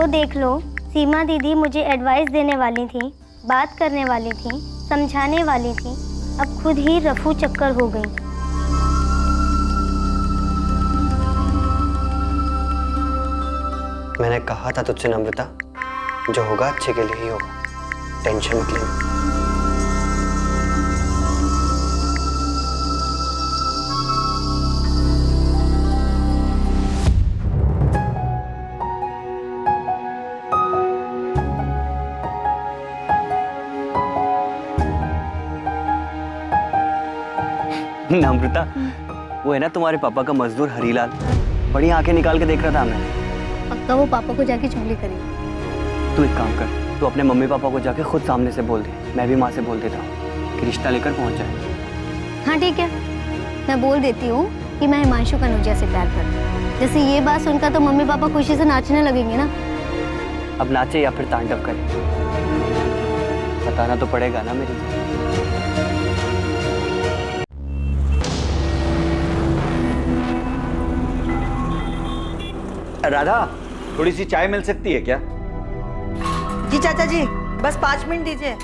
तो देख लो, सीमा दीदी मुझे एडवाइस देने वाली थी, बात करने वाली थी, समझाने वाली थी, अब खुद ही रफू चक्कर हो गई। मैंने कहा था तुझसे नम्रता, जो होगा अच्छे के लिए ही होगा, टेंशन मत लेना। नम्रता, वो है ना तुम्हारे पापा का मजदूर हरीलाल, बड़ी आंखें निकाल के देख रहा था हमें। पक्का वो पापा को जाके चुगली करेगी। तू एक काम कर, तू अपने मम्मी पापा को जाके खुद सामने से बोल दे, मैं भी माँ से बोल देता हूँ कि रिश्ता लेकर पहुँच जाए। हाँ ठीक है, मैं बोल देती हूँ कि मैं हिमांशु कनौजिया से प्यार करती हूँ। जैसे ये बात सुनकर तो मम्मी पापा खुशी से नाचने लगेंगे ना। अब नाचे या फिर तांडव करे, बताना तो पड़ेगा ना मेरी। राधा, थोड़ी सी चाय मिल सकती है क्या? जी चाचा जी, बस 5 मिनट दीजिए।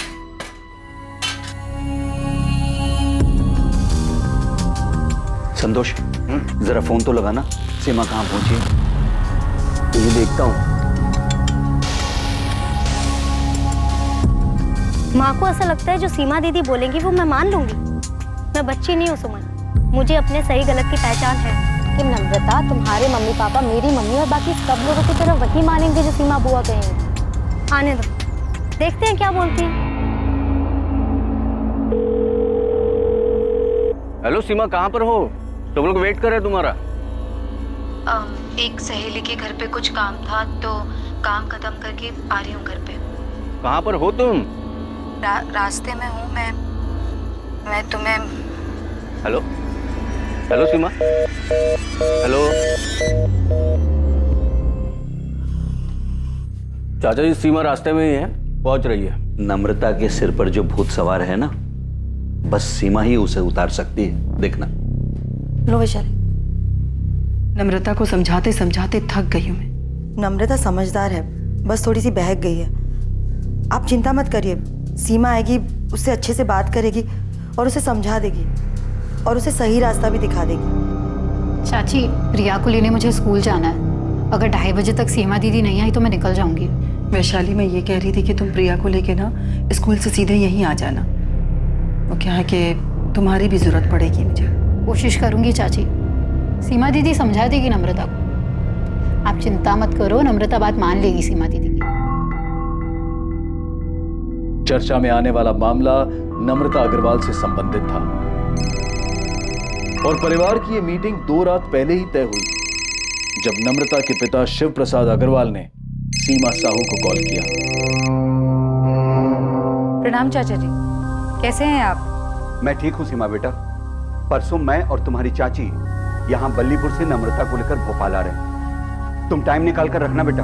संतोष, जरा फोन तो लगाना, सीमा कहाँ पहुंची है? तुझे देखता हूँ। माँ को ऐसा लगता है जो सीमा दीदी बोलेंगी वो मैं मान लूंगी। मैं बच्ची नहीं हूँ सुमन, मुझे अपने सही गलत की पहचान है। कि नम्रता, तुम्हारे मम्मी पापा मेरी मम्मी और बाकी सब लोगों की तरह वही मानेंगे जो सीमा बुआ कहेंगे। आने दो, देखते हैं क्या बोलती है। हेलो सीमा, कहाँ पर हो? तुम लोग वेट कर रहे हैं तुम्हारा। एक सहेली के घर पे कुछ काम था तो काम खत्म करके आ रही हूँ घर पे। कहाँ पर हो तुम? रास्ते में हूँ मैं तुम्हें। हेलो हेलो सीमा, हेलो। चाचा जी, सीमा रास्ते में ही है, पहुंच रही है। नम्रता के सिर पर जो भूत सवार है ना, बस सीमा ही उसे उतार सकती है, देखना। लो वैशाली। नम्रता को समझाते समझाते थक गई हूँ मैं। नम्रता समझदार है, बस थोड़ी सी बहक गई है। आप चिंता मत करिए, सीमा आएगी, उससे अच्छे से बात करेगी और उसे समझा देगी और उसे सही रास्ता भी दिखा देगी। चाची, प्रिया को लेने मुझे स्कूल जाना है। अगर 2:30 बजे तक सीमा दीदी नहीं आई तो मैं निकल जाऊंगी। वैशाली, मैं ये कह रही थी कि तुम प्रिया को लेके ना स्कूल से सीधे यहीं आ जाना। वो क्या है कि तुम्हारी भी जरूरत पड़ेगी मुझे। कोशिश करूंगी चाची, सीमा दीदी समझा देगी नम्रता को। आप चिंता मत करो, नम्रता बात मान लेगी सीमा दीदी की। चर्चा में आने वाला मामला नम्रता अग्रवाल से संबंधित था और परिवार की यह मीटिंग 2 रात पहले ही तय हुई जब नम्रता के पिता शिव प्रसाद अग्रवाल ने सीमा साहू को कॉल किया। प्रणाम चाचा जी, कैसे हैं आप? मैं ठीक हूँ सीमा बेटा। परसों मैं और तुम्हारी चाची यहाँ बल्लीपुर से नम्रता को लेकर भोपाल आ रहे हैं। तुम टाइम निकाल कर रखना बेटा।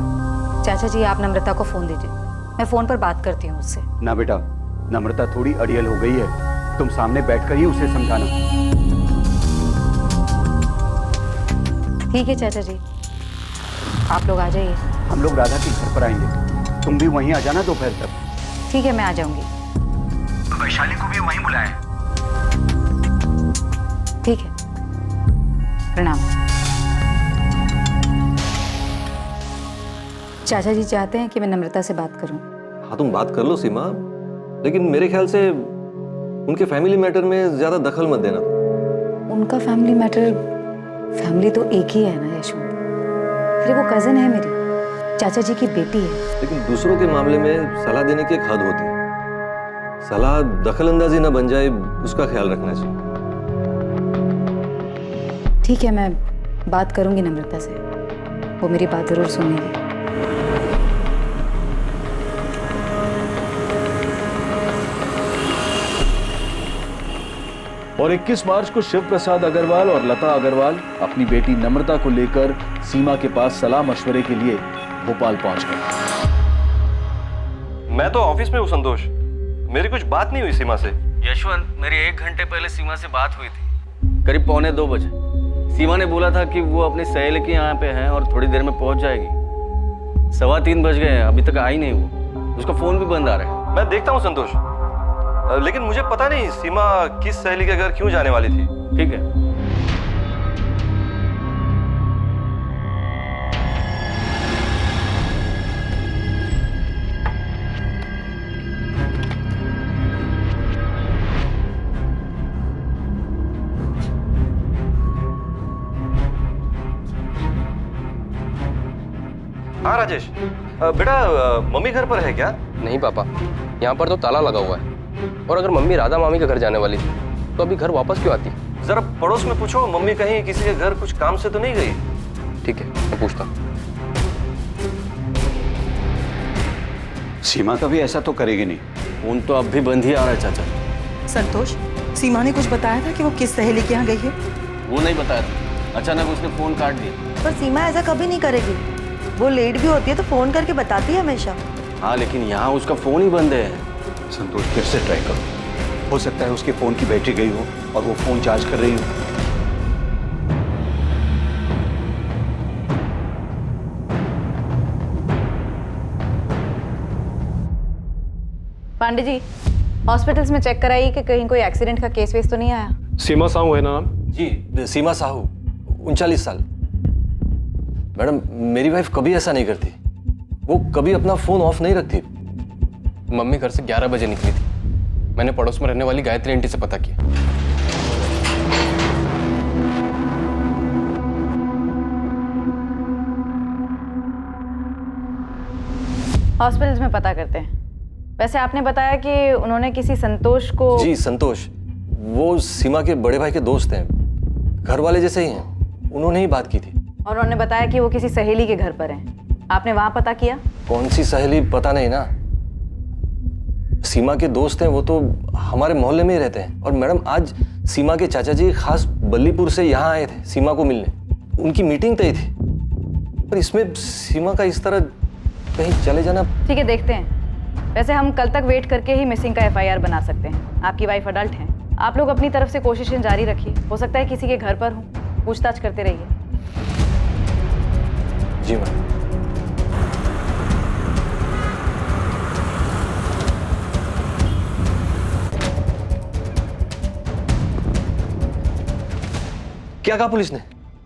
चाचा जी, आप नम्रता को फोन दीजिए, मैं फोन पर बात करती हूँ उससे। ना बेटा, नम्रता थोड़ी अड़ियल हो गई है, तुम सामने बैठकर ही उसे समझाना। ठीक है चाचा जी, आप लोग आ जाइए। हम लोग राधा के घर पर आएंगे, तुम भी वहीं आ जाना दोपहर तक। ठीक है, मैं आ जाऊंगी। वैशाली को भी वहीं बुलाएं। ठीक है, प्रणाम। चाचा जी चाहते हैं कि मैं नम्रता से बात करूं। हाँ, तुम बात कर लो सीमा, लेकिन मेरे ख्याल से उनके फैमिली मैटर में ज्यादा दखल मत देना। उनका फैमिली मैटर, फैमिली तो एक ही है ना यशवंत। अरे वो कजन है मेरी, चाचा जी की बेटी है। लेकिन दूसरों के मामले में सलाह देने की एक हद होती है। सलाह दखल अंदाजी ना बन जाए, उसका ख्याल रखना चाहिए। ठीक है, मैं बात करूंगी नम्रता से, वो मेरी बात जरूर सुनेगी। और 21 मार्च को शिव प्रसाद अग्रवाल और लता अग्रवाल अपनी बेटी नम्रता को लेकर सीमा के पास सलाह मशवरे के लिए भोपाल पहुंच गए। मैं तो ऑफिस में हूँ संतोष, मेरी कुछ बात नहीं हुई सीमा से। यशवंत, मेरी 1 घंटे पहले सीमा से बात हुई थी, करीब 1:45 बजे। सीमा ने बोला था कि वो अपनी सहेली के यहाँ पे हैं और थोड़ी देर में पहुंच जाएगी। 3:15 बज गए हैं, अभी तक आई नहीं वो। उसका फोन भी बंद आ रहा है। मैं देखता हूँ संतोष, लेकिन मुझे पता नहीं सीमा किस सहेली के घर क्यों जाने वाली थी। ठीक है। हाँ राजेश, बेटा मम्मी घर पर है क्या? नहीं पापा, यहाँ पर तो ताला लगा हुआ है। और अगर मम्मी राधा मामी के घर जाने वाली थी तो अभी घर वापस क्यों आती? जरा पड़ोस में पूछो, मम्मी कहीं किसी के घर कुछ काम से तो नहीं गई? ठीक है, मैं पूछता हूँ। सीमा कभी ऐसा तो करेगी नहीं। फोन तो अब भी बंद ही आ रहा है चाचा। संतोष, सीमा ने कुछ बताया था कि वो किस सहेली के यहाँ गई है? वो नहीं बताया था, अचानक उसने फोन काट दिया। पर सीमा ऐसा कभी नहीं करेगी। वो लेट भी होती है तो फोन करके बताती है हमेशा। हाँ, लेकिन यहाँ उसका फोन ही बंद है। संतोष, फिर से ट्राई करो, हो सकता है उसके फोन की बैटरी गई हो और वो फोन चार्ज कर रही हो। पांडे जी, हॉस्पिटल्स में चेक कराइए कि कहीं कोई एक्सीडेंट का केस वेस तो नहीं आया। सीमा साहू है ना नाम? जी, सीमा साहू, 39 साल। मैडम, मेरी वाइफ कभी ऐसा नहीं करती। वो कभी अपना फोन ऑफ नहीं रखती। मम्मी घर से 11 बजे निकली थी। मैंने पड़ोस में रहने वाली गायत्री आंटी से पता किया। हॉस्पिटल्स में पता करते हैं। वैसे आपने बताया कि उन्होंने किसी संतोष को। जी, संतोष, वो सीमा के बड़े भाई के दोस्त हैं, घर वाले जैसे ही हैं। उन्होंने ही बात की थी। और उन्होंने बताया कि वो किसी सहेली के घर पर हैं। आपने वहां पता किया? कौन सी सहेली पता नहीं ना। सीमा के दोस्त हैं, वो तो हमारे मोहल्ले में ही रहते हैं। और मैडम, आज सीमा के चाचा जी खास बल्लीपुर से यहाँ आए थे सीमा को मिलने। उनकी मीटिंग तय थी। पर इसमें सीमा का इस तरह कहीं चले जाना। ठीक है, देखते हैं। वैसे हम कल तक वेट करके ही मिसिंग का FIR बना सकते हैं। आपकी वाइफ अडल्ट हैं। आप लोग अपनी तरफ से कोशिशें जारी रखिए। हो सकता है किसी के घर पर हो, पूछताछ करते रहिए। जी मैम। क्या कहा पुलिस ने?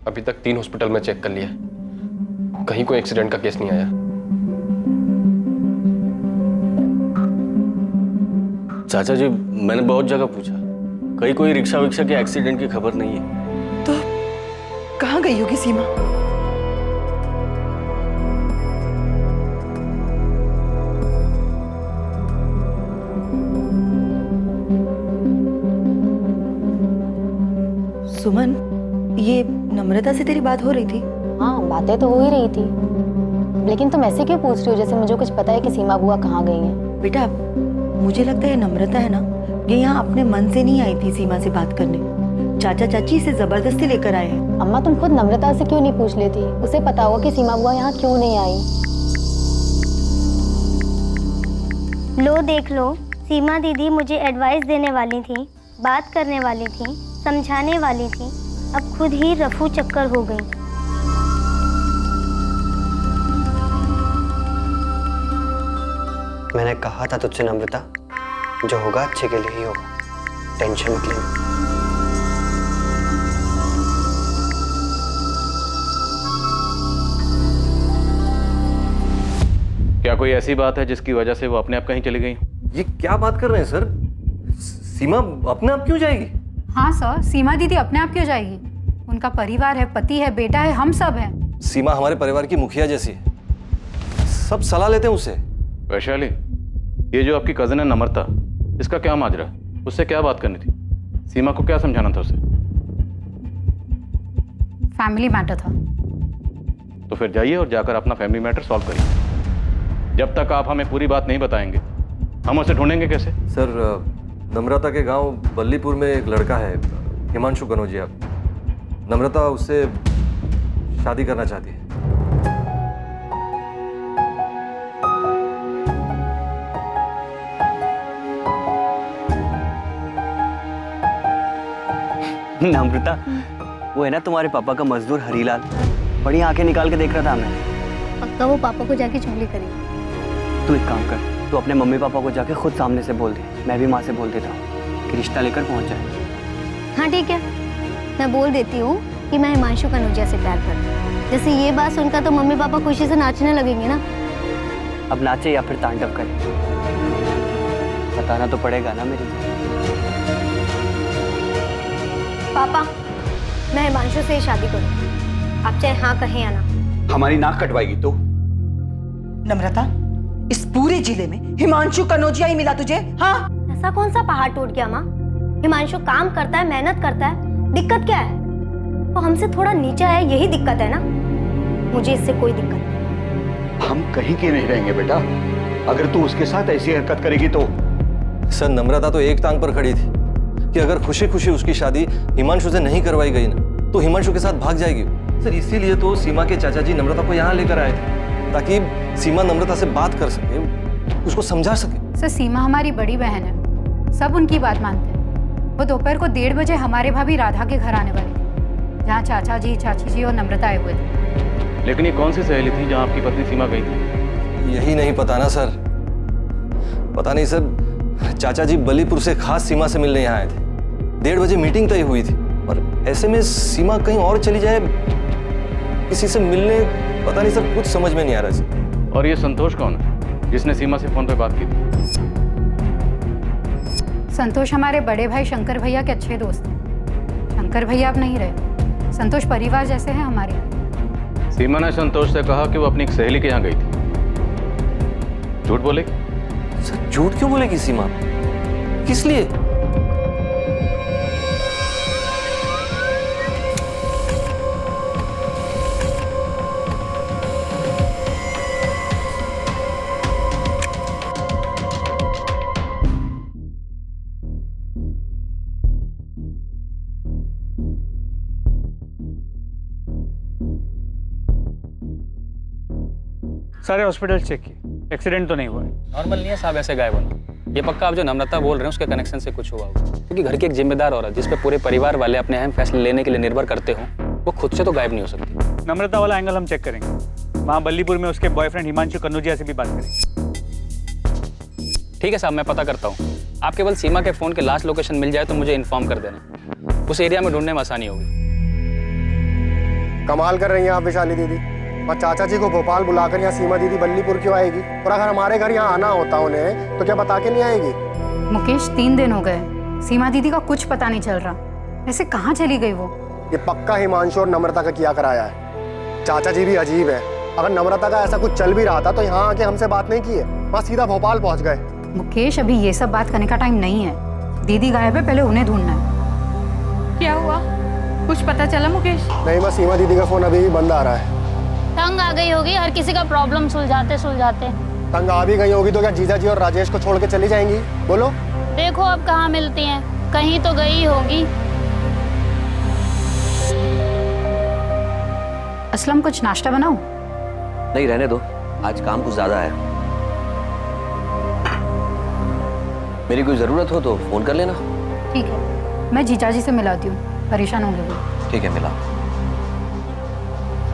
अभी तक 3 हॉस्पिटल में चेक कर लिया, कहीं कोई एक्सीडेंट का केस नहीं आया। चाचा जी, मैंने बहुत जगह पूछा, कहीं कोई रिक्शा विक्शा के एक्सीडेंट की खबर नहीं है। तो कहाँ गई होगी सीमा? सुमन, ये नम्रता से तेरी बात हो रही थी? हाँ, बातें तो हो ही रही थी, लेकिन तुम ऐसे क्यों पूछ रही हो जैसे मुझे कुछ पता है कि सीमा बुआ कहाँ गई हैं? बेटा, मुझे लगता है नम्रता है ना, ये यहाँ अपने मन से नहीं आई थी सीमा से बात करने। चाचा चाची इसे जबरदस्ती लेकर आए हैं। अम्मा, तुम खुद नम्रता से क्यों नहीं पूछ लेती? उसे पता होगा कि सीमा बुआ यहाँ क्यों नहीं आई। लो देख लो, सीमा दीदी मुझे एडवाइस देने वाली थी, बात करने वाली थी, समझाने वाली थी, अब खुद ही रफू चक्कर हो गई। मैंने कहा था तुझसे नम्रता, जो होगा अच्छे के लिए ही होगा, टेंशन मत लेना। क्या कोई ऐसी बात है जिसकी वजह से वो अपने आप कहीं चली गई? ये क्या बात कर रहे हैं सर? सीमा अपने आप क्यों जाएगी? हाँ सर, सीमा दीदी अपने आप क्यों जाएगी? उनका परिवार है, पति है, बेटा है, हम सब हैं। सीमा हमारे परिवार की मुखिया जैसी है, सब सलाह लेते हैं उससे। वैशाली, ये जो आपकी कजन है नम्रता, इसका क्या माजरा? उससे क्या बात करनी थी? सीमा को क्या समझाना था उसे? फैमिली मैटर था। तो फिर जाइए और जाकर अपना फैमिली मैटर सॉल्व करिए। जब तक आप हमें पूरी बात नहीं बताएंगे, हम उसे ढूंढेंगे कैसे? सर, नम्रता के गांव बल्लीपुर में एक लड़का है, हिमांशु कनौजिया। नम्रता उससे शादी करना चाहती है। नम्रता, वो है ना तुम्हारे पापा का मजदूर हरीलाल, बड़ी आंखें निकाल के देख रहा था हमें। पक्का वो पापा को जाके चुगली करेगी। तू एक काम कर, तू अपने मम्मी पापा को जाके खुद सामने से बोल दे, मैं भी माँ से बोल देता हूँ कि रिश्ता लेकर पहुँच जाए। हाँ ठीक है, मैं बोल देती हूँ कि मैं हिमांशु कनौजिया से प्यार करती हूँ। जैसे ये बात सुनकर तो मम्मी पापा खुशी से नाचने लगेंगे ना। अब नाचे या फिर तांडव करे, बताना तो पड़ेगा ना मेरी जान। पापा, मैं हिमांशु से शादी करूँ, आप चाहे हाँ कहें या ना। हमारी नाक कटवाएगी तो? नम्रता, इस पूरे जिले में हिमांशु कनौजिया ही मिला तुझे? हाँ, ऐसा कौन सा पहाड़ टूट गया माँ? हिमांशु काम करता है, मेहनत करता है, दिक्कत क्या है? वो हमसे थोड़ा नीचा है, यही दिक्कत है ना। मुझे इससे कोई दिक्कत नहीं। हम कहीं के नहीं रहेंगे बेटा, अगर तू उसके साथ ऐसी हरकत करेगी तो। सर, नम्रता तो एक टांग पर खड़ी थी कि अगर खुशी खुशी उसकी शादी हिमांशु से नहीं करवाई गई ना तो हिमांशु के साथ भाग जाएगी। सर, इसीलिए तो सीमा के चाचा जी नम्रता को यहाँ लेकर आए थे ताकि सीमा नम्रता से बात कर सके, उसको समझा सके। सर, सीमा हमारी बड़ी बहन है, सब उनकी बात मानते हैं। वो दोपहर को 1:30 बजे हमारे भाभी राधा के घर आने वाली थी, जहाँ चाचा जी, चाची जी और नम्रता आए हुए थे। लेकिन ये कौन सी सहेली थी जहाँ आपकी पत्नी सीमा गई थी? यही नहीं पता ना सर, पता नहीं सर। चाचा जी बलीपुर से खास सीमा से मिलने यहाँ आए थे, 1:30 बजे मीटिंग तय हुई थी और ऐसे में सीमा कहीं और चली जाए किसी से मिलने, पता नहीं सर, कुछ समझ में नहीं आ रहा सर। और ये संतोष कौन है जिसने सीमा से फोन पे बात की थी? संतोष हमारे बड़े भाई शंकर भैया के अच्छे दोस्त हैं। शंकर भैया अब नहीं रहे, संतोष परिवार जैसे हैं हमारे। सीमा ने संतोष से कहा कि वो अपनी एक सहेली के यहाँ गई थी। झूठ बोलेगी? सर, झूठ क्यों बोलेगी सीमा? किस लिए? सारे हॉस्पिटल चेक किए, एक्सीडेंट तो नहीं हुआ है। नॉर्मल नहीं है साहब, ऐसे गायब होना। ये पक्का आप जो नम्रता बोल रहे हैं उसके कनेक्शन से कुछ हुआ होगा, क्योंकि घर की एक जिम्मेदार औरत जिस पे पूरे परिवार वाले अपने अहम फैसले लेने के लिए निर्भर करते हो, वो खुद से तो गायब नहीं हो सकती। नम्रता वाला एंगल हम चेक करेंगे, वहाँ बल्लीपुर में उसके बॉयफ्रेंड हिमांशु कनौजिया से भी बात करेंगे। ठीक है साहब, मैं पता करता हूँ। आप केवल सीमा के फोन के लास्ट लोकेशन मिल जाए तो मुझे इन्फॉर्म कर देना, उस एरिया में ढूंढने में आसानी होगी। कमाल कर रही हैं आप विशाली दीदी, और चाचा जी को भोपाल बुलाकर यहाँ सीमा दीदी बल्लीपुर क्यों आएगी? और अगर हमारे घर यहाँ आना होता उन्हें तो क्या बता के नहीं आएगी? मुकेश, 3 दिन हो गए, सीमा दीदी का कुछ पता नहीं चल रहा। वैसे कहाँ चली गई वो? ये पक्का हिमांशु और नम्रता का किया कराया है। चाचा जी भी अजीब है, अगर नम्रता का ऐसा कुछ चल भी रहा था तो यहाँ आके हमसे बात नहीं की है, वहाँ सीधा भोपाल पहुँच गए। मुकेश, अभी ये सब बात करने का टाइम नहीं है। दीदी गायब है, पहले उन्हें ढूंढना है। क्या हुआ, कुछ पता चला मुकेश? नहीं, बस सीमा दीदी का फोन अभी भी बंद आ रहा है। तंग आ गई होगी, हर किसी का प्रॉब्लम सुलझाते सुलझाते। तंग आ भी गई होगी तो क्या जीजा जी और राजेश को छोड़ के चली जाएंगी? बोलो। देखो अब कहाँ मिलती हैं, कहीं तो गई होगी। असलम, कुछ नाश्ता बनाऊं? नहीं, रहने दो, आज काम कुछ ज्यादा है। मेरी कोई जरूरत हो तो फोन कर लेना। ठीक है, मैं जीजा जी से मिलाती हूँ, परेशान होंगे वो। ठीक है, मिला,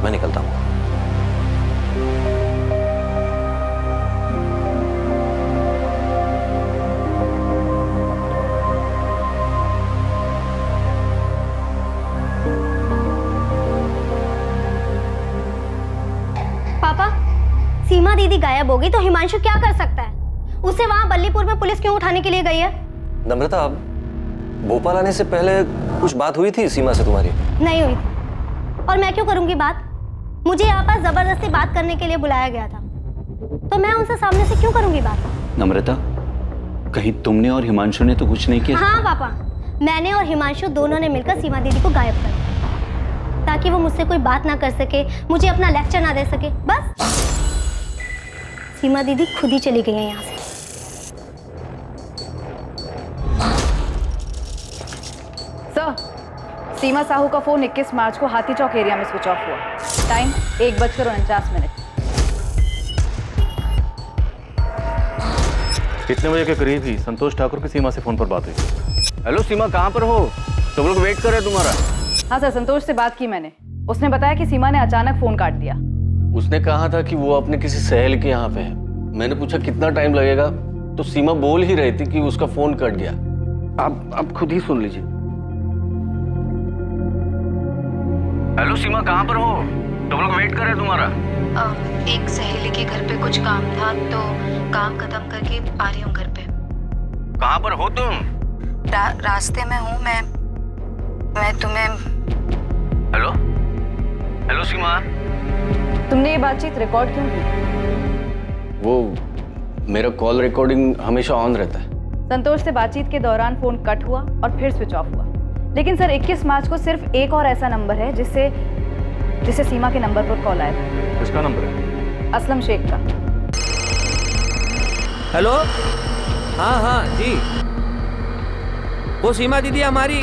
मैं निकलता हूँ। पापा, सीमा दीदी गायब होगी तो हिमांशु क्या कर सकता है? उसे वहाँ बल्लीपुर में पुलिस क्यों उठाने के लिए गई है? नम्रता, भोपाल आने से पहले कुछ बात हुई थी सीमा से तुम्हारी? नहीं हुई थी, और मैं क्यों करूंगी बात? मुझे यहाँ पर जबरदस्ती बात करने के लिए बुलाया गया था, तो मैं उनसे सामने से क्यों करूंगी बात? नम्रता, कहीं तुमने और हिमांशु ने तो कुछ नहीं किया? हाँ पापा, मैंने और हिमांशु दोनों ने मिलकर सीमा दीदी को गायब कर दिया, ताकि वो मुझसे कोई बात ना कर सके, मुझे अपना लेक्चर ना दे सके। बस सीमा दीदी खुद ही चली गई है यहाँ से। सर, सीमा साहू का फोन 21 मार्च को हाथी चौक एरिया में स्विच ऑफ हुआ। टाइम 1:49। कितने बजे के करीब ही संतोष ठाकुर की सीमा से फोन पर बात हुई? हेलो सीमा, कहाँ पर हो? सब लोग वेट कर रहे हैं तुम्हारा। हाँ सर, संतोष से बात की मैंने, उसने बताया कि सीमा ने अचानक फोन काट दिया। उसने कहा था कि वो अपने किसी सहेली के यहाँ पे है। मैंने पूछा कितना टाइम लगेगा, तो सीमा बोल ही रही थी कि उसका फोन कट गया। आप खुद ही सुन लीजिए। हेलो सीमा, कहाँ पर हो? तुम लोग वेट कर रहे हैं तुम्हारा। एक सहेली के घर पे कुछ काम था, तो काम खत्म करके आ रही हूँ घर पे। कहाँ पर हो तुम? रास्ते में हूँ मैं तुम्हें। हेलो हेलो सीमा, तुमने ये बातचीत रिकॉर्ड क्यों की? वो मेरा कॉल रिकॉर्डिंग हमेशा ऑन रहता है। संतोष से बातचीत के दौरान फोन कट हुआ और फिर स्विच ऑफ हुआ। लेकिन सर 21 मार्च को सिर्फ एक और ऐसा नंबर है जिससे सीमा के नंबर पर कॉल आया था। किसका नंबर है? असलम शेख का। हेलो, हाँ जी, वो सीमा दीदी हमारी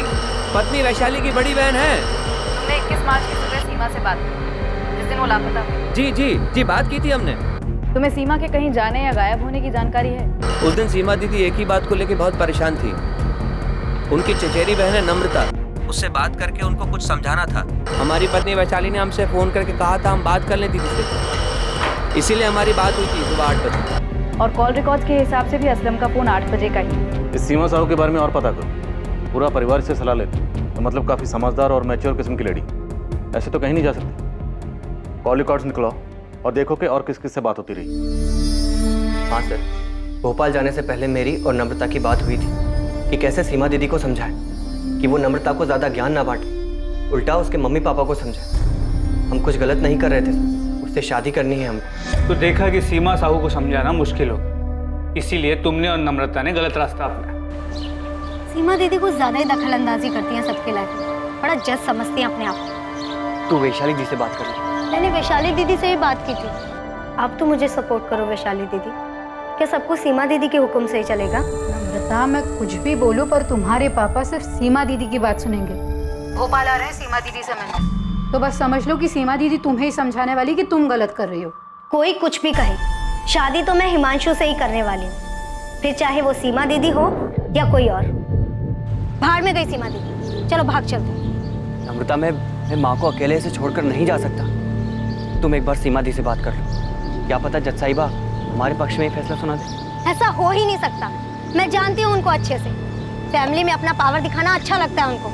पत्नी वैशाली की बड़ी बहन है। तुमने 21 मार्च की सुबह सीमा से बात की, जिस दिन वो लापता हुई। जी बात की थी हमने। तुम्हें सीमा के कहीं जाने या गायब होने की जानकारी है? उस दिन सीमा दीदी एक ही बात को लेकर बहुत परेशान थी। उनकी चचेरी बहन है नम्रता, उससे बात करके उनको कुछ समझाना था। हमारी पत्नी वैशाली ने हमसे फोन करके कहा था हम बात कर लें दीदी से, इसीलिए हमारी बात हुई थी सुबह 8 बजे। और कॉल रिकॉर्ड के हिसाब से भी असलम का फोन 8 बजे का ही। इस सीमा साहू के बारे में और पता करो, पूरा परिवार से सलाह लेते, तो मतलब काफी समझदार और मैच्योर किस्म की लेडी। ऐसे तो कहीं नहीं जा सकते। कॉल रिकॉर्ड्स निकलाओ और देखो कि और किस किस से बात होती रही। हाँ सर, भोपाल जाने से पहले मेरी और नम्रता की बात हुई थी कि कैसे सीमा दीदी को समझाए कि वो नम्रता को ज़्यादा ज्ञान ना बांटे, उल्टा उसके मम्मी पापा को समझाए। हम कुछ गलत नहीं कर रहे थे, उससे शादी करनी है हमको। तो देखा कि सीमा साहू को समझाना मुश्किल हो, इसीलिए तुमने और नम्रता ने गलत रास्ता अपनाया। सीमा दीदी कुछ ज़्यादा ही दखल अंदाजी करती हैं सबके लाइफ में, बड़ा जज समझती हैं अपने आप को। तू वैशाली दी से बात कर ले। मैंने वैशाली दीदी से ही बात की थी। आप तो मुझे सपोर्ट करो वैशाली दीदी, क्या सब कुछ सीमा दीदी के हुक्म से ही चलेगा? नम्रता, मैं कुछ भी बोलूं पर तुम्हारे पापा सिर्फ सीमा दीदी की बात सुनेंगे। भोपाल आ रहे हैं सीमा दीदी से मिलने, तो बस समझ लो कि सीमा दीदी तुम्हें ही समझाने वाली कि तुम गलत कर रही हो। कोई कुछ भी कहे, शादी तो मैं हिमांशु से ही करने वाली हूँ, फिर चाहे वो सीमा दीदी हो या कोई और। बाहर में गई सीमा दीदी, चलो भाग चलते। नम्रता, मैं माँ को अकेले से छोड़कर नहीं जा सकता। तुम एक बार सीमा दी से बात कर लो, क्या पता जज साहिबा हमारे पक्ष में ही फैसला सुना दे। ऐसा हो ही नहीं सकता, मैं जानती हूँ उनको अच्छे से। फैमिली में अपना पावर दिखाना अच्छा लगता है उनको।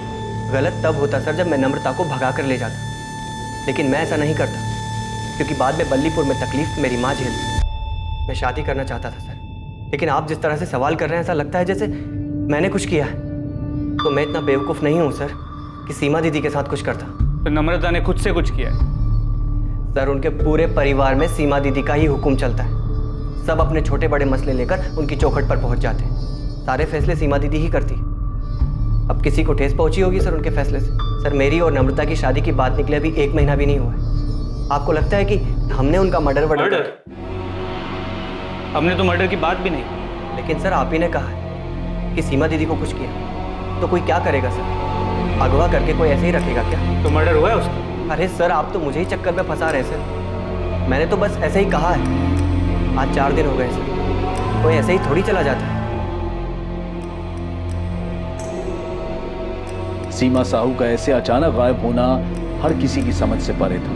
गलत तब होता सर जब मैं नम्रता को भगा कर ले जाता, लेकिन मैं ऐसा नहीं करता, क्योंकि बाद में बल्लीपुर में तकलीफ मेरी माँ झेलती। मैं शादी करना चाहता था सर, लेकिन आप जिस तरह से सवाल कर रहे हैं ऐसा लगता है जैसे मैंने कुछ किया है। तो मैं इतना बेवकूफ़ नहीं हूँ सर कि सीमा दीदी के साथ कुछ करता। तो नम्रता ने खुद से कुछ किया है सर। उनके पूरे परिवार में सीमा दीदी का ही हुक्म चलता है। सब अपने छोटे बड़े मसले लेकर उनकी चौखट पर पहुंच जाते हैं। सारे फैसले सीमा दीदी ही करती है। अब किसी को ठेस पहुंची होगी सर उनके फैसले से। सर, मेरी और नम्रता की शादी की बात निकले अभी 1 महीना भी नहीं हुआ है। आपको लगता है कि हमने उनका मर्डर हमने तो मर्डर की बात भी नहीं। लेकिन सर आप ही ने कहा है कि सीमा दीदी को कुछ किया, तो कोई क्या करेगा सर? अगवा करके कोई ऐसे ही रखेगा क्या? तो मर्डर हुआ है उसका? अरे सर, आप तो मुझे ही चक्कर में फंसा रहे सर। मैंने तो बस ऐसे ही कहा है। आज 4 दिन हो गए सर, कोई ऐसे ही थोड़ी चला जाता है। सीमा साहू का ऐसे अचानक गायब होना हर किसी की समझ से परे था।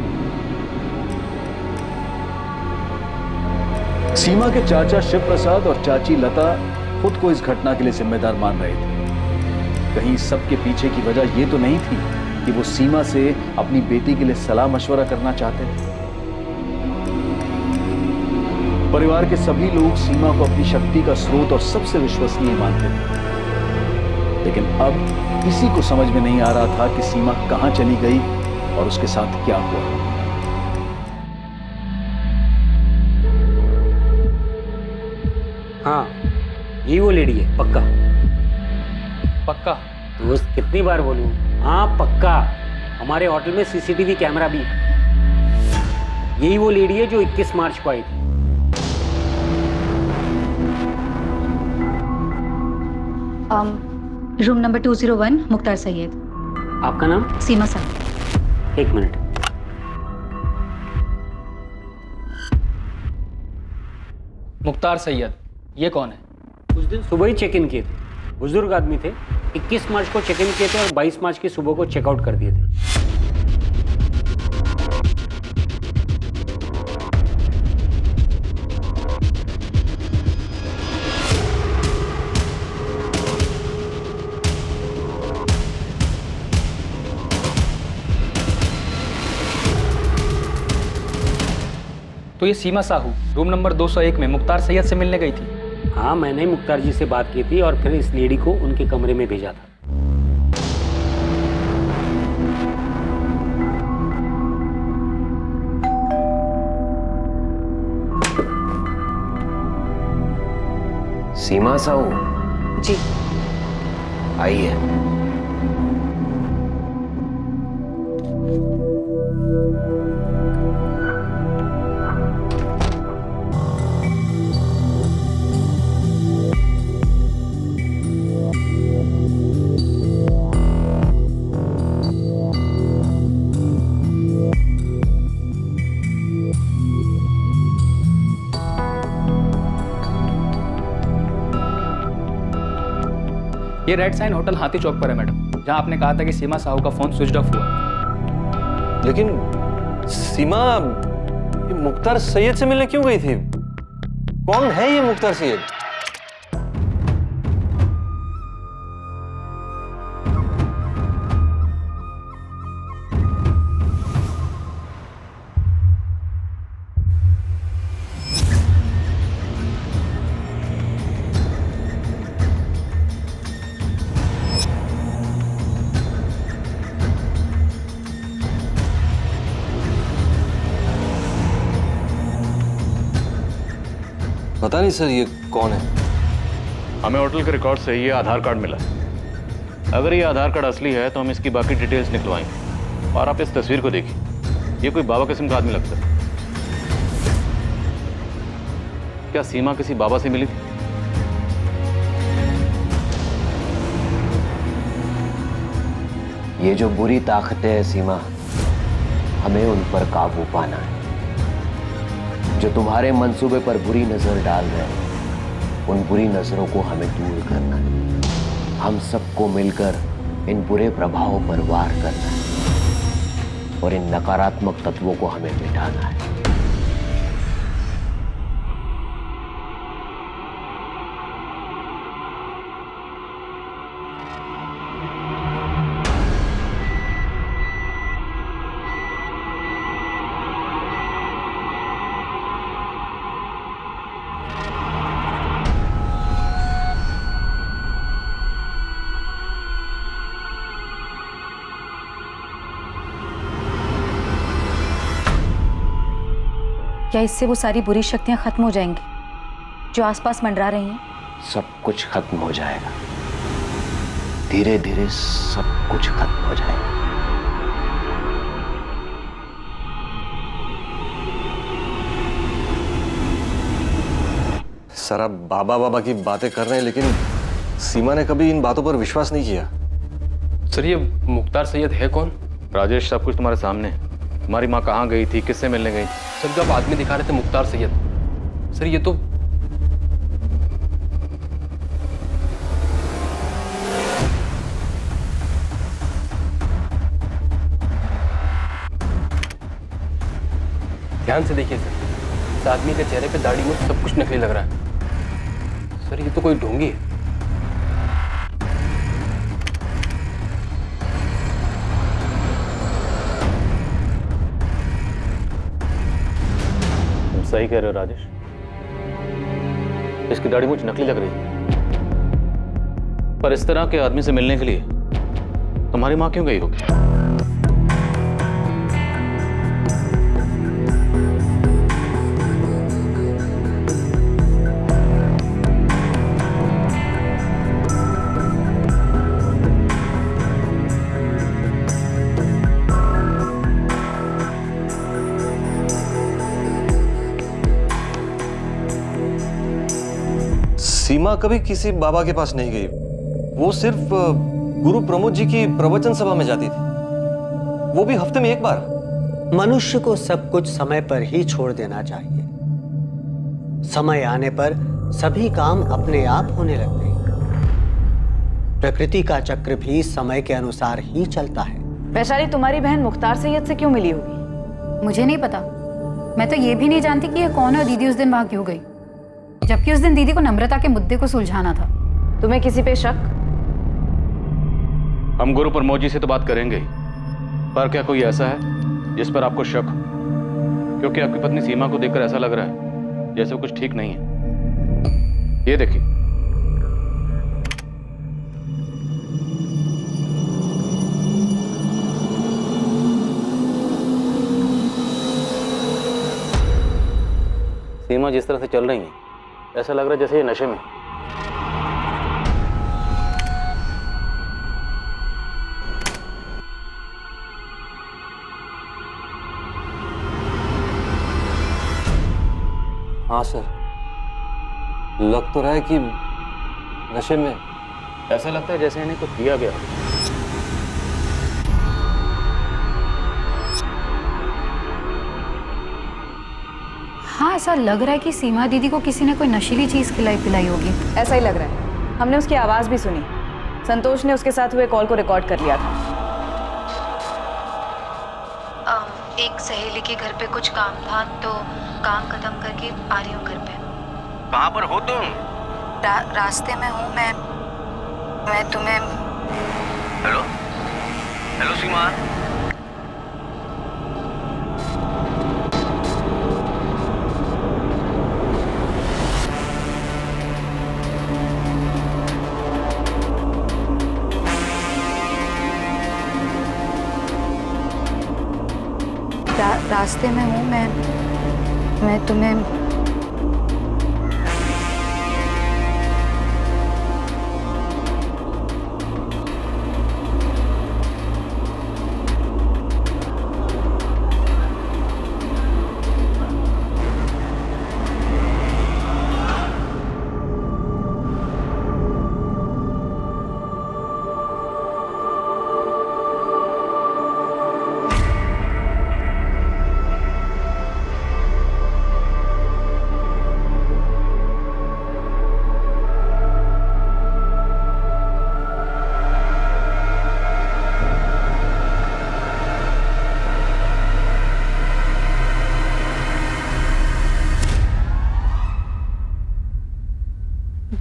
सीमा के चाचा शिव प्रसाद और चाची लता खुद को इस घटना के लिए जिम्मेदार मान रहे थे। कहीं सबके पीछे की वजह यह तो नहीं थी कि वो सीमा से अपनी बेटी के लिए सलाह मशवरा करना चाहते थे। परिवार के सभी लोग सीमा को अपनी शक्ति का स्रोत और सबसे विश्वसनीय मानते थे, लेकिन अब किसी को समझ में नहीं आ रहा था कि सीमा कहां चली गई और उसके साथ क्या हुआ। हाँ, यही वो लेडी है, पक्का पक्का। दोस्त कितनी बार बोलूं? हाँ पक्का। हमारे होटल में सीसीटीवी कैमरा भी। यही वो लेडी है जो 21 मार्च को आई थी। Room number 201, Mukhtar Syed. आपका नाम? सीमा साहब। 1 मिनट। मुख्तार सैयद, ये कौन है? उस दिन सुबह ही चेक इन किए थे। बुजुर्ग आदमी थे। 21 मार्च को चेक इन किए थे और 22 मार्च की सुबह को चेकआउट कर दिए थे। तो ये सीमा साहू रूम नंबर 201 में मुख्तार सैयद से मिलने गई थी। हाँ, मैंने ही मुख्तार जी से बात की थी और फिर इस लेडी को उनके कमरे में भेजा था। सीमा साहू जी आइए। ये रेड साइन होटल हाथी चौक पर है मैडम, जहां आपने कहा था कि सीमा साहू का फोन स्विच ऑफ हुआ। लेकिन सीमा ये मुख्तार सैयद से मिलने क्यों गई थी? कौन है ये मुख्तार सैयद? पता नहीं सर ये कौन है। हमें होटल के रिकॉर्ड से ये आधार कार्ड मिला। अगर ये आधार कार्ड असली है तो हम इसकी बाकी डिटेल्स निकलवाएंगे। और आप इस तस्वीर को देखिए, ये कोई बाबा किस्म का आदमी लगता है। क्या सीमा किसी बाबा से मिली थी? ये जो बुरी ताकतें हैं सीमा, हमें उन पर काबू पाना है। जो तुम्हारे मंसूबे पर बुरी नजर डाल रहे हैं, उन बुरी नजरों को हमें दूर करना है। हम सबको मिलकर इन बुरे प्रभावों पर वार करना है और इन नकारात्मक तत्वों को हमें मिटाना है। क्या इससे वो सारी बुरी शक्तियां खत्म हो जाएंगी जो आसपास मंडरा रही हैं? सब कुछ खत्म हो जाएगा, धीरे धीरे सब कुछ खत्म हो जाएगा। सर आप बाबा बाबा की बातें कर रहे हैं, लेकिन सीमा ने कभी इन बातों पर विश्वास नहीं किया। सर ये मुख्तार सैयद है कौन? राजेश, सब कुछ तुम्हारे सामने है। तुम्हारी माँ कहाँ गई थी, किससे मिलने गई थी? सर जो आप आदमी दिखा रहे थे मुख्तार सैयद, सर ये तो ध्यान से देखिए सर, इस आदमी के चेहरे पे दाढ़ी में सब कुछ नकली लग रहा है। सर ये तो कोई ढोंगी है। सही कह रहे हो राजेश, इसकी दाढ़ी मुझे नकली लग रही है। पर इस तरह के आदमी से मिलने के लिए तुम्हारी माँ क्यों गई होगी? सीमा कभी किसी बाबा के पास नहीं गई। वो सिर्फ गुरु प्रमोद जी की प्रवचन सभा में जाती थी, वो भी हफ्ते में एक बार। मनुष्य को सब कुछ समय पर ही छोड़ देना चाहिए। समय आने पर सभी काम अपने आप होने लगते हैं। प्रकृति का चक्र भी समय के अनुसार ही चलता है। वैशाली, तुम्हारी बहन मुख्तार सैयद से क्यों मिली होगी? मुझे नहीं पता। मैं तो ये भी नहीं जानती कि ये कौन है और दीदी उस दिन वहां क्यों गई, जबकि उस दिन दीदी को नम्रता के मुद्दे को सुलझाना था। तुम्हें किसी पे शक? हम गुरु प्रमोद जी से तो बात करेंगे ही, पर क्या कोई ऐसा है जिस पर आपको शक हो? क्योंकि आपकी पत्नी सीमा को देखकर ऐसा लग रहा है जैसे वो कुछ ठीक नहीं है। ये देखिए। सीमा जिस तरह से चल रही है, ऐसा लग रहा है जैसे ये नशे में। हाँ सर, लग तो रहा है कि नशे में। ऐसा लगता है जैसे इन्हें कुछ दिया गया। हाँ, ऐसा लग रहा है कि सीमा दीदी को किसी ने कोई नशीली चीज खिलाई पिलाई होगी। ऐसा ही लग रहा है। हमने उसकी आवाज़ भी सुनी। संतोष ने उसके साथ हुए कॉल को रिकॉर्ड कर लिया था। एक सहेली के घर पे कुछ काम था तो काम खत्म करके आ रही हूँ घर पे। कहाँ पर हो तुम? रास्ते में हूँ मैं तुम्हें। हेलो हेलो सीमा। रास्ते में हूँ मैं तुम्हें।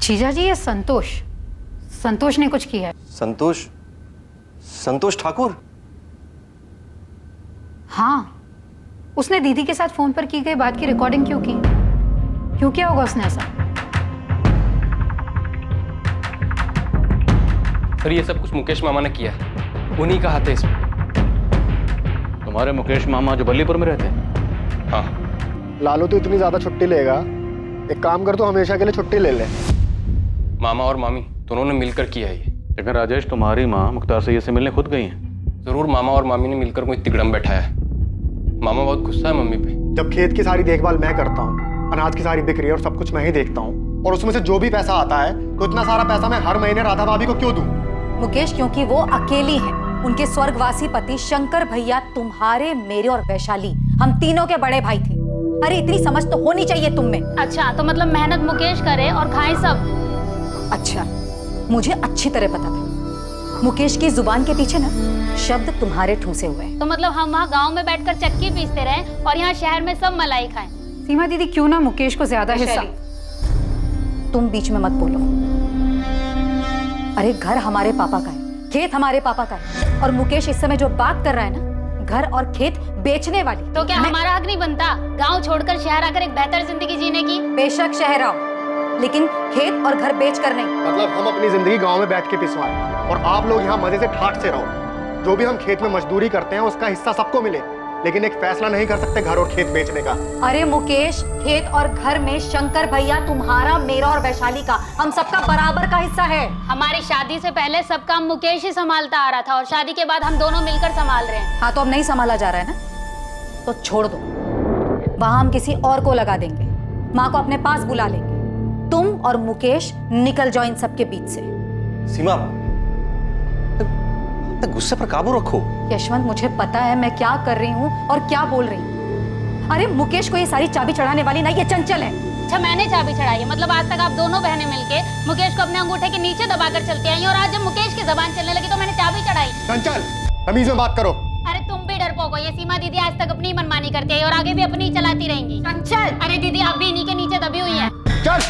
जीजा जी, ये संतोष ने कुछ किया है। संतोष ठाकुर? हाँ, उसने दीदी के साथ फोन पर की गई बात की रिकॉर्डिंग क्यों की? क्यों किया होगा उसने ऐसा? सर, ये सब कुछ मुकेश मामा ने किया है। उन्हीं का हाथ है इसमें। तुम्हारे मुकेश मामा जो बल्लीपुर में रहते हैं? हाँ। लालू तो इतनी ज्यादा छुट्टी लेगा, एक काम कर, तो हमेशा के लिए छुट्टी ले ले। मामा और मामी दोनों ने मिलकर किया है ये। लेकिन राजेश, तुम्हारी माँ मुख्तार सैयद से मिलने खुद गई हैं। जरूर मामा और मामी ने मिलकर कोई तिगड़म बैठाया है। मामा बहुत गुस्सा है मम्मी पे। जब खेत की सारी देखभाल मैं करता हूँ, अनाज की सारी बिक्री और सब कुछ मैं ही देखता हूँ, और उसमें से जो भी पैसा आता है, तो इतना सारा पैसा मैं हर महीने राधा भाभी को क्यों दूं? मुकेश, क्योंकि वो अकेली हैं। उनके स्वर्गवासी पति शंकर भैया तुम्हारे, मेरे और वैशाली, हम तीनों के बड़े भाई थे। अरे इतनी समझ तो होनी चाहिए तुम में। अच्छा, तो मतलब मेहनत मुकेश करे और खाए सब। अच्छा, मुझे अच्छी तरह पता था मुकेश की जुबान के पीछे ना शब्द तुम्हारे ठूसे हुए हैं। तो मतलब हम वहाँ गांव में बैठकर चक्की पीसते रहे और यहाँ शहर में सब मलाई खाएं। सीमा दीदी, क्यों ना मुकेश को ज्यादा हिस्सा। तुम बीच में मत बोलो। अरे घर हमारे पापा का है, खेत हमारे पापा का है, और मुकेश इस समय जो बात कर रहा है ना, घर और खेत बेचने वाली। तो क्या हमारा हक नहीं बनता गाँव छोड़कर शहर आकर एक बेहतर जिंदगी जीने की? बेशक शहर आओ, लेकिन खेत और घर बेच कर नहीं। मतलब हम अपनी जिंदगी गांव में बैठ के पिसवाएं और आप लोग यहाँ मजे से ठाट से रहो। जो भी हम खेत में मजदूरी करते हैं उसका हिस्सा सबको मिले, लेकिन एक फैसला नहीं कर सकते घर और खेत बेचने का। अरे मुकेश, खेत और घर में शंकर भैया तुम्हारा, मेरा और वैशाली का, हम सबका बराबर का हिस्सा है। हमारी शादी से पहले सब काम मुकेश ही संभालता आ रहा था और शादी के बाद हम दोनों मिलकर संभाल रहे हैं। हाँ, तो अब नहीं संभाला जा रहा है ना, तो छोड़ दो। वहां हम किसी और को लगा देंगे, माँ को अपने पास बुला लेंगे। तुम और मुकेश निकल जाओ इन सबके बीच से। सीमा, गुस्से पर काबू रखो। यशवंत, मुझे पता है मैं क्या कर रही हूँ और क्या बोल रही हूँ। अरे मुकेश को ये सारी चाबी चढ़ाने वाली ना ये चंचल है। अच्छा, मैंने चाबी चढ़ाई है? मतलब आज तक आप दोनों बहनें मिलके मुकेश को अपने अंगूठे के नीचे दबाकर चलती आई और आज जब मुकेश की जबान चलने लगी तो मैंने चाबी चढ़ाई। चंचल, तमीज में बात करो। अरे तुम भी डरपोक हो। ये सीमा दीदी आज तक अपनी मनमानी करती है और आगे भी अपनी चलाती रहेंगी। चंचल! अरे दीदी, आप भी इन्हीं के नीचे दबी हुई हैं। चल,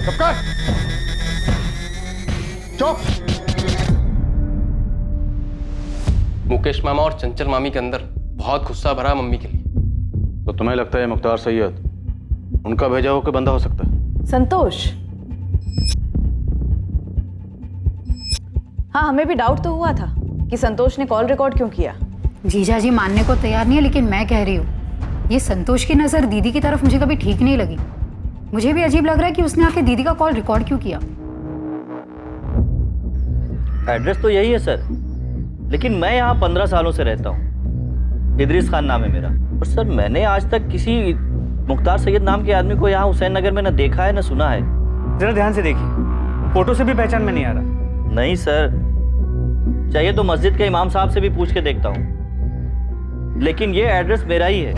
चुप कर। चुप। मुकेश मामा और चंचल मामी के अंदर बहुत गुस्सा भरा मम्मी के लिए। तो तुम्हें लगता है मुख्तार सैयद उनका भेजा हुआ कोई बंदा हो सकता है? संतोष, हाँ हमें भी डाउट तो हुआ था कि संतोष ने कॉल रिकॉर्ड क्यों किया। जीजा जी मानने को तैयार नहीं है, लेकिन मैं कह रही हूँ ये संतोष की नज़र दीदी की तरफ मुझे कभी ठीक नहीं लगी। मुझे भी अजीब लग रहा है कि उसने आके दीदी का कॉल रिकॉर्ड क्यों किया। एड्रेस तो यही है सर, लेकिन मैं यहाँ 15 सालों से रहता हूँ। इदरीस खान नाम है मेरा। और सर मैंने आज तक किसी मुख्तार सैयद नाम के आदमी को यहाँ हुसैन नगर में न देखा है न सुना है। जरा ध्यान से देखिए, फोटो से भी पहचान में नहीं आ रहा। नहीं सर, चाहिए तो मस्जिद के इमाम साहब से भी पूछ के देखता हूँ, लेकिन ये एड्रेस मेरा ही है।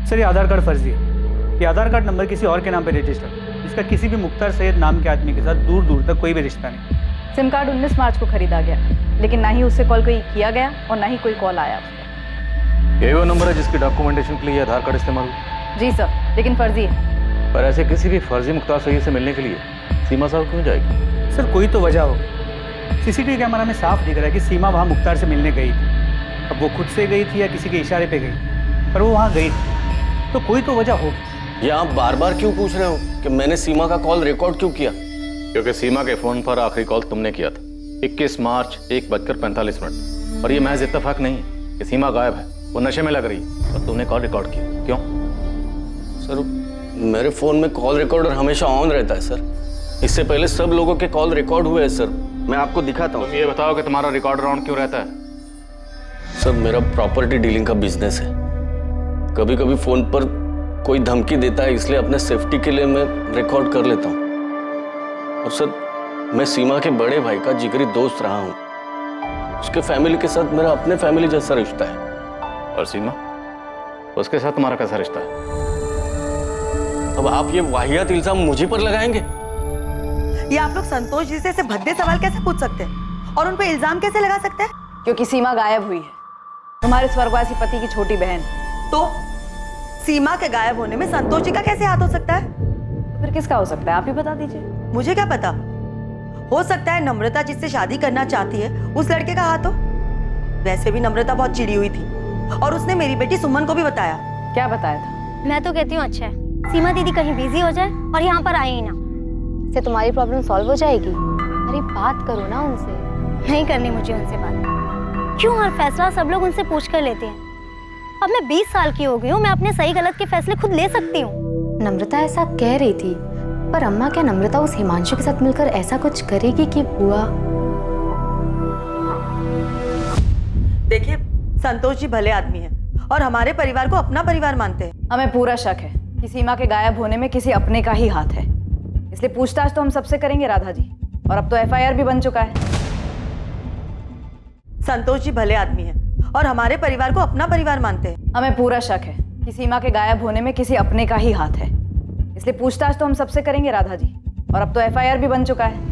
सर ये आधार कार्ड फर्जी है। ये आधार कार्ड नंबर किसी और के नाम पे रजिस्टर है, जिसका किसी भी मुख्तार सैयद नाम के आदमी के साथ दूर दूर तक कोई भी रिश्ता नहीं। सिम कार्ड 19 मार्च को खरीदा गया, लेकिन ना ही उससे कॉल कोई किया गया और ना ही कोई कॉल आया उसका। यही वो नंबर है जिसके डॉक्यूमेंटेशन के लिए आधार कार्ड इस्तेमाल हुआ? जी सर, लेकिन फर्जी है। पर ऐसे किसी भी फर्जी मुख्तार सैयद से मिलने के लिए सीमा साहब क्यों जाएगी? सर कोई तो वजह होगी। सीसीटीवी कैमरा में साफ दिख रहा है कि सीमा वहाँ मुख्तार से मिलने गई थी। अब वो खुद से गई थी या किसी के इशारे पे गई, पर वो वहाँ गई थी, तो कोई तो वजह होगी। ये आप बार बार क्यों पूछ रहे हो कि मैंने सीमा का कॉल रिकॉर्ड क्यों किया? क्योंकि सीमा के फोन पर आखिरी कॉल तुमने किया था 21 मार्च 1:45। और ये महज इत्तेफाक नहीं है कि सीमा गायब है, वो नशे में लग रही है और तुमने कॉल रिकॉर्ड किया। क्यों? सर मेरे फोन में कॉल रिकॉर्डर हमेशा ऑन रहता है सर। इससे पहले सब लोगों के कॉल रिकॉर्ड हुए हैं सर, मैं आपको दिखाता हूँ। ये बताओ कि तुम्हारा रिकॉर्डर ऑन क्यों रहता है? सर मेरा प्रॉपर्टी डीलिंग का बिजनेस है। कभी कभी फोन पर कोई धमकी देता है, इसलिए अपने सेफ्टी के लिए मैं रिकॉर्ड कर लेता हूँ। और सर मैं सीमा के बड़े भाई का जिगरी दोस्त रहा हूँ। उसके फैमिली के साथ मेरा अपने फैमिली जैसा रिश्ता है। और सीमा, उसके साथ तुम्हारा कैसा रिश्ता है? अब आप ये वाहियात इल्जाम मुझे पर लगाएंगे? ये आप लोग संतोष जी से ऐसे भद्दे सवाल कैसे पूछ सकते हैं और उन पे इल्जाम कैसे लगा सकते हैं? क्योंकि सीमा गायब हुई है, तुम्हारे स्वर्गवासी पति की छोटी बहन। तो सीमा के गायब होने में संतोष जी का कैसे हाथ हो सकता है? फिर किसका हो सकता है, आप ही बता दीजिए। मुझे क्या पता, हो सकता है नम्रता जिससे शादी करना चाहती है उस लड़के का हाथ हो। वैसे भी नम्रता बहुत चिड़ी हुई थी और उसने मेरी बेटी सुमन को भी बताया। क्या बताया था? मैं तो कहती हूँ अच्छा है सीमा दीदी कहीं बिजी हो जाए और यहाँ पर आए ही ना, इससे तुम्हारी प्रॉब्लम सॉल्व हो जाएगी। अरे बात करो ना उनसे। नहीं करनी मुझे उनसे बात। क्यों हर फैसला सब लोग उनसे पूछ कर लेते हैं? अब मैं 20 साल की हो गई हूँ, मैं अपने सही गलत के फैसले खुद ले सकती हूँ। नम्रता ऐसा कह रही थी, पर अम्मा क्या नम्रता उस हिमांशु के साथ मिलकर ऐसा कुछ करेगी कि बुआ? देखिए संतोष जी भले आदमी हैं और हमारे परिवार को अपना परिवार मानते हैं। हमें पूरा शक है कि सीमा के गायब होने में किसी अपने का ही हाथ है, इसलिए पूछताछ तो हम सबसे करेंगे राधा जी। और अब तो FIR भी बन चुका है। संतोष जी भले आदमी हैं और हमारे परिवार को अपना परिवार मानते हैं। हमें पूरा शक है कि सीमा के गायब होने में किसी अपने का ही हाथ है, इसलिए पूछताछ तो हम सबसे करेंगे राधा जी। और अब तो FIR भी बन चुका है।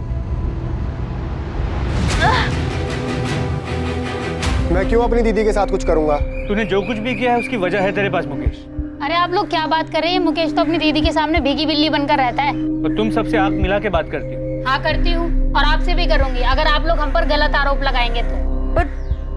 मैं क्यों अपनी दीदी के साथ कुछ करूंगा? तूने जो कुछ भी किया है उसकी वजह है तेरे पास मुकेश। अरे आप लोग क्या बात कर रहे हैं? मुकेश तो अपनी दीदी के सामने भीगी बिल्ली बनकर रहता है। और तुम सबसे आंख मिला के बात करती हो। हाँ करती हूँ, और आपसे भी करूंगी अगर आप लोग हम पर गलत आरोप लगाएंगे तो। पर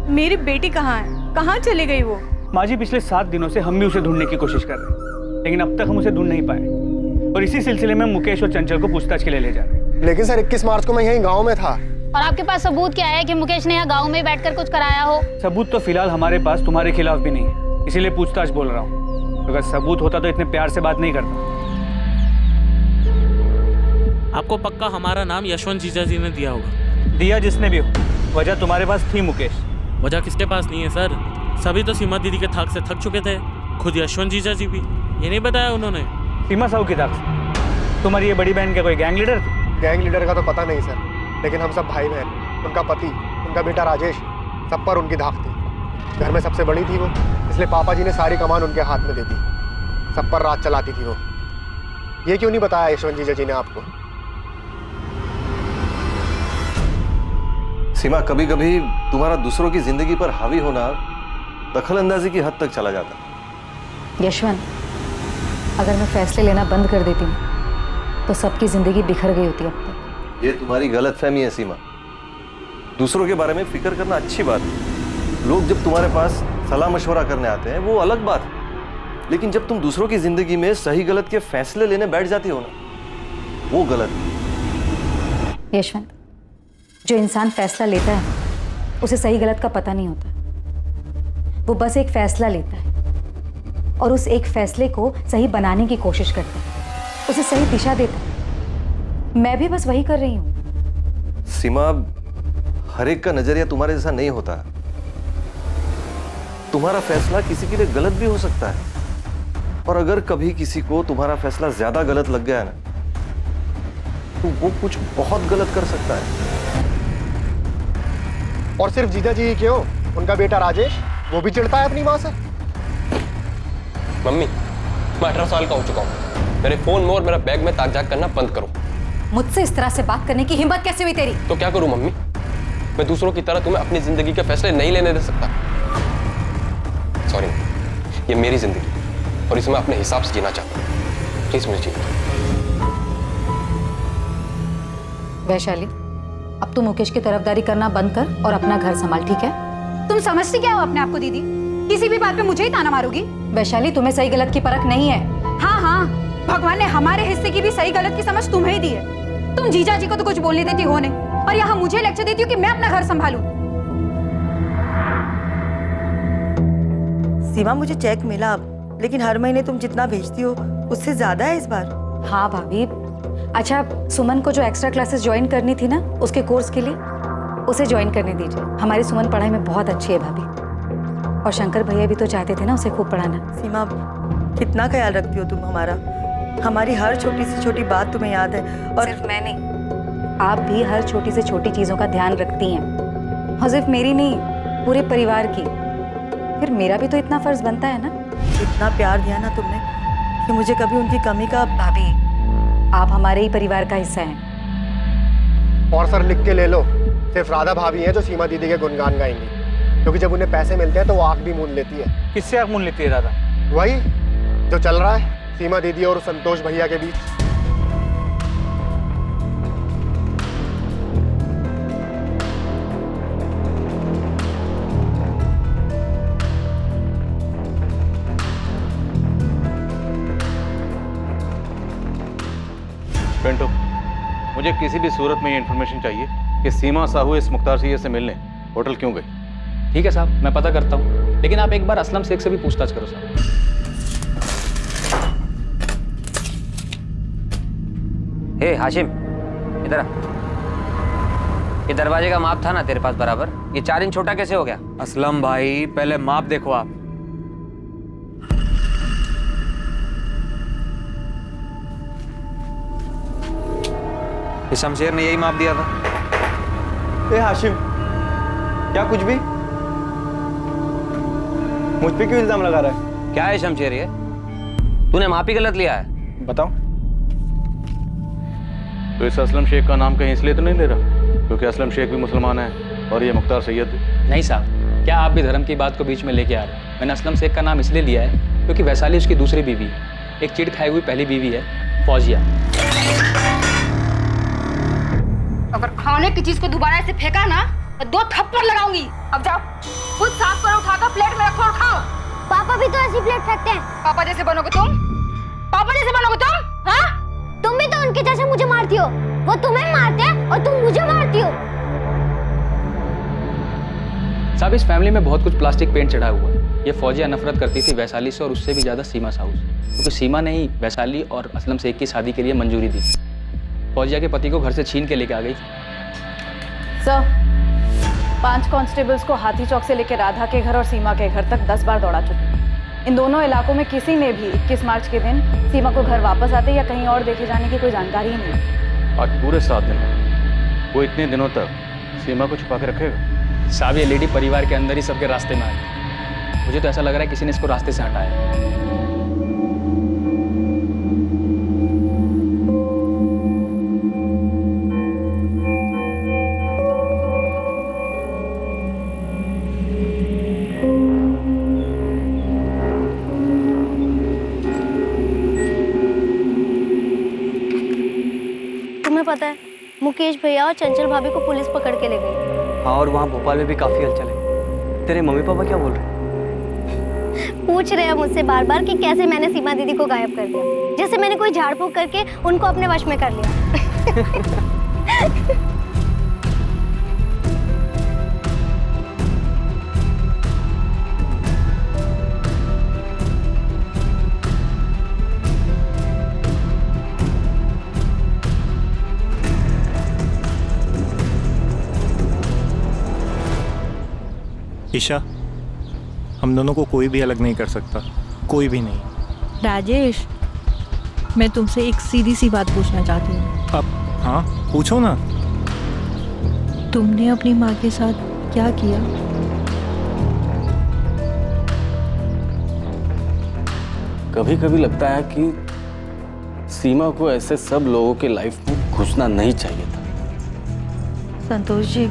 मेरी बेटी कहाँ है? कहाँ चली गई वो? माँ जी पिछले 7 दिनों से हम भी उसे ढूंढने की कोशिश कर रहे हैं, लेकिन अब तक हम उसे ढूंढ नहीं पाए। और इसी सिलसिले में मुकेश और चंचल को पूछताछ के लिए ले जा रहे हैं। लेकिन सर 21 मार्च को मैं यहीं गाँव में था। और आपके पास सबूत क्या है कि मुकेश ने यहाँ गाँव में बैठकर कुछ कराया हो? सबूत तो फिलहाल हमारे पास तुम्हारे खिलाफ भी नहीं है, इसीलिए पूछताछ बोल रहा हूँ। अगर सबूत होता तो इतने प्यार से बात नहीं करता। आपको पक्का हमारा नाम यशवंत जीजा जी ने दिया होगा। दिया जिसने भी हो, वजह तुम्हारे पास थी मुकेश। वजह किसके पास नहीं है सर? सभी तो सीमा दीदी के थाक से थक चुके थे, खुद यशवंत जीजा जी भी। ये नहीं बताया उन्होंने? सीमा साहू की थाक से? तुम्हारी ये बड़ी बहन क्या कोई गैंग लीडर थी? गैंग लीडर का तो पता नहीं सर, लेकिन हम सब भाई बहन, उनका पति, उनका बेटा राजेश, सब पर उनकी धाक थी। घर में सबसे बड़ी थी वो, इसलिए पापा जी ने सारी कमान उनके हाथ में दे दी। सब पर राज चलाती थी वो। ये क्यों नहीं बताया यशवंत जीजा जी ने आपको? सीमा, कभी कभी तुम्हारा दूसरों की जिंदगी पर हावी होना दखल अंदाजी की हद तक चला जाता। यशवंत, अगर मैं फैसले लेना बंद कर देती हूँ तो सबकी जिंदगी बिखर गई होती अब तक। ये तुम्हारी गलतफहमी है सीमा। दूसरों के बारे में फिक्र करना अच्छी बात है। लोग जब तुम्हारे पास सलाह मशवरा करने आते हैं वो अलग बात है, लेकिन जब तुम दूसरों की जिंदगी में सही गलत के फैसले लेने बैठ जाती हो ना, वो गलत है। यशवंत, जो इंसान फैसला लेता है उसे सही गलत का पता नहीं होता। वो बस एक फैसला लेता है और उस एक फैसले को सही बनाने की कोशिश करता है, उसे सही दिशा देता है। मैं भी बस वही कर रही हूं। सीमा, हर एक का नजरिया तुम्हारे जैसा नहीं होता। तुम्हारा फैसला किसी के लिए गलत भी हो सकता है, और अगर कभी किसी को तुम्हारा फैसला ज्यादा गलत लग गया ना, तो वो कुछ बहुत गलत कर सकता है। और सिर्फ जीजा जी ही क्यों, उनका बेटा राजेश वो भी चिढ़ता है अपनी माँ से। मम्मी, मैं 18 साल का हो चुका हूँ। मेरे फोन में और मेरा बैग में ताक झाक करना बंद करो। मुझसे इस तरह से बात करने की हिम्मत कैसे हुई तेरी? तो क्या करूं मम्मी? मैं दूसरों की तरह तुम्हें अपनी जिंदगी के फैसले नहीं लेने दे सकता। सॉरी, ये मेरी जिंदगी और इसे मैं अपने हिसाब से जीना चाहता हूँ। प्लीज मुझे जीने दो। वैशाली, अब तू मुकेश की तरफदारी करना बंद कर और अपना घर संभाल, ठीक है? तुम समझती क्या हो अपने आप को दीदी? किसी भी बात पे मुझे ही ताना मारोगी? वैशाली, तुम्हें सही गलत की परख नहीं है। हाँ हाँ, भगवान ने हमारे हिस्से की भी सही गलत की समझ तुम्हें ही दी है। तुम जीजा जी को तो कुछ बोलने देती हो नहीं, और यहाँ मुझे लेक्चर देती हो कि मैं अपना घर संभालूं। सीमा, मुझे चेक मिला, लेकिन हर महीने तुम जितना भेजती हो उससे ज्यादा है इस बार। हाँ भाभी। अच्छा, सुमन को जो एक्स्ट्रा क्लासेस ज्वाइन करनी थी ना उसके कोर्स के लिए, उसे ज्वाइन करने दीजिए। हमारी सुमन पढ़ाई में बहुत अच्छी है भाभी, और शंकर भैया भी तो चाहते थे ना उसे खूब पढ़ाना। सीमा, कितना ख्याल रखती हो तुम हमारा। हमारी हर छोटी से छोटी बात तुम्हें याद है। और सिर्फ मैं नहीं, आप भी हर छोटी से छोटी चीजों का ध्यान रखती हैं, और सिर्फ मेरी नहीं, पूरे परिवार की। फिर मेरा भी तो इतना फर्ज बनता है ना। इतना प्यार दिया ना तुमने कि मुझे कभी उनकी कमी का। भाभी, आप हमारे ही परिवार का हिस्सा हैं। और सर लिख के ले लो, सिर्फ राधा भाभी हैं जो सीमा दीदी के गुणगान गाएंगी, क्योंकि जब उन्हें पैसे मिलते हैं तो वो आंख भी मूंद लेती है। किससे आंख मूंद लेती है राधा? वही जो चल रहा है सीमा दीदी और संतोष भैया के बीच। पिंटू, मुझे किसी भी सूरत में ये इन्फॉर्मेशन चाहिए कि सीमा साहू इस मुख्तार सैयद से मिलने होटल क्यों गई। ठीक है साहब, मैं पता करता हूँ, लेकिन आप एक बार असलम शेख से भी पूछताछ करो साहब। हे हाशिम, इधर आ। ये दरवाजे का माप था ना तेरे पास बराबर, ये 4 इंच छोटा कैसे हो गया? असलम भाई, पहले माप देखो आप। शमशेर ने यही माप दिया था। ए हाशिम, क्या कुछ भी? मुझ पे क्यों इल्जाम लगा रहा है? क्या है शमशेर ये? तूने माप ही गलत लिया है। बताओ। तो इस असलम शेख का नाम कहीं इसलिए तो नहीं ले रहा क्योंकि असलम शेख भी मुसलमान है और ये मुख्तार सैयद भी? नहीं साहब, क्या आप भी धर्म की बात को बीच में लेके आ रहे हैं? मैंने असलम शेख का नाम इसलिए लिया है क्योंकि वैशाली उसकी दूसरी बीवी है, एक चिढ़ खाई हुई पहली बीवी है फौजिया। अगर खाने की चीज को दोबारा ऐसे फेंका ना तो 2 थप्पड़ लगाऊंगी। अब जाओ, खुद साफ करो, उठाकर प्लेट में रखो और खाओ। पापा भी तो ऐसी प्लेट फेंकते हैं। पापा जैसे बनोगे तुम? पापा जैसे बनोगे तुम? हाँ? तुम भी तो उनके जैसे मुझे मारती हो। वो तुम्हें मारते हैं और तुम मुझे मारती हो। साहब, इस फैमिली में बहुत कुछ प्लास्टिक पेंट चढ़ा हुआ है। ये फौजिया नफरत करती थी वैशाली से और उससे भी ज्यादा सीमा साहू से, क्योंकि सीमा ने ही वैशाली और असलम शेख की शादी के लिए मंजूरी दी। फौजिया के पति को घर से छीन के लेके आ गई थी। सर, 5 कांस्टेबल्स को हाथी चौक से लेकर राधा के घर और सीमा के घर तक 10 बार दौड़ा चुकी। इन दोनों इलाकों में किसी ने भी 21 मार्च के दिन सीमा को घर वापस आते या कहीं और देखे जाने की कोई जानकारी ही नहीं। आज पूरे 7 दिन हो, वो इतने दिनों तक सीमा को छुपा के रखेगा? साहब, ये लेडी परिवार के अंदर ही सबके रास्ते में आई। मुझे तो ऐसा लग रहा है किसी ने इसको रास्ते से हटाया। पता है, मुकेश भैया और चंचल भाभी को पुलिस पकड़ के ले गई। हाँ, और वहाँ भोपाल में भी काफी हलचल है। तेरे मम्मी पापा क्या बोल रहे हैं? पूछ रहे हैं मुझसे बार बार कि कैसे मैंने सीमा दीदी को गायब कर दिया, जैसे मैंने कोई झाड़ फूक करके उनको अपने वश में कर लिया। ईशा, हम दोनों को कोई भी अलग नहीं कर सकता, कोई भी नहीं। राजेश, मैं तुमसे एक सीधी सी बात पूछना चाहती हूँ। अब हाँ, पूछो ना। तुमने अपनी माँ के साथ क्या किया? कभी कभी लगता है कि सीमा को ऐसे सब लोगों के लाइफ में घुसना नहीं चाहिए था। संतोष जी,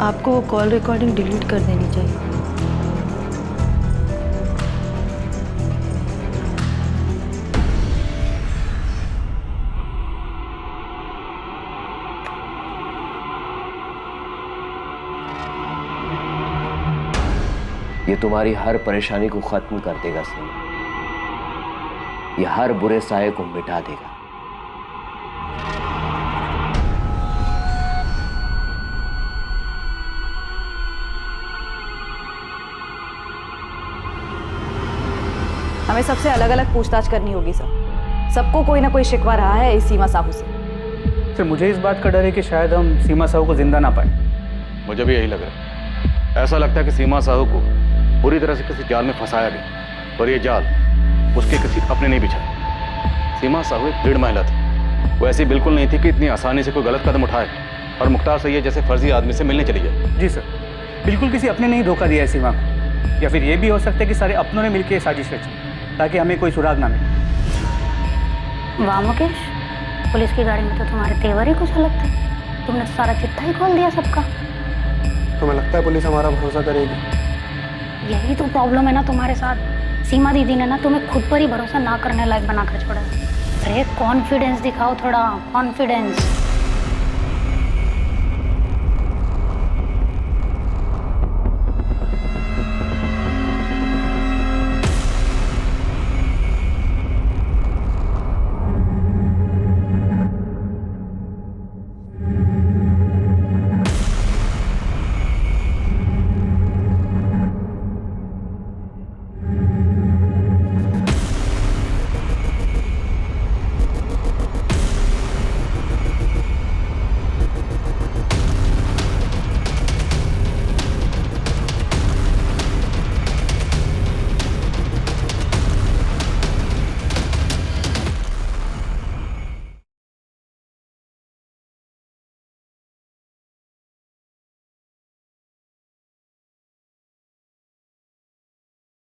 आपको वो कॉल रिकॉर्डिंग डिलीट कर देनी चाहिए। ये तुम्हारी हर परेशानी को खत्म कर देगा सीमा। ये हर बुरे साये को मिटा देगा। हमें सबसे अलग अलग पूछताछ करनी होगी सर। सबको कोई ना कोई शिकवा रहा है इस सीमा साहू से। सर, मुझे इस बात का डर है कि शायद हम सीमा साहू को जिंदा ना पाए। मुझे भी यही लग रहा है। ऐसा लगता है कि सीमा साहू को पूरी तरह से किसी जाल में फंसाया गया, और ये जाल उसके किसी अपने नहीं बिछाए। सीमा साहू एक दृढ़ महिला थी। वो ऐसी बिल्कुल नहीं थी कि इतनी आसानी से कोई गलत कदम उठाए और मुख्तार सैयद जैसे फर्जी आदमी से मिलने चली जाए। जी सर, बिल्कुल किसी अपने ने ही धोखा दिया है सीमा को, या फिर ये भी हो सकता है कि सारे अपनों ने मिलकर साजिश रची ताकि हमें कोई सुराग ना मिले। वाह मुकेश, पुलिस की गाड़ी में तो तुम्हारे तेवर ही कुछ अलग थे। तुमने तो सारा चिट्ठा ही खोल दिया सबका। तुम्हें लगता है पुलिस हमारा भरोसा करेगी? यही तो प्रॉब्लम है ना तुम्हारे साथ। सीमा दीदी ने ना तुम्हें खुद पर ही भरोसा ना करने लायक बनाकर छोड़ा। अरे कॉन्फिडेंस दिखाओ, थोड़ा कॉन्फिडेंस।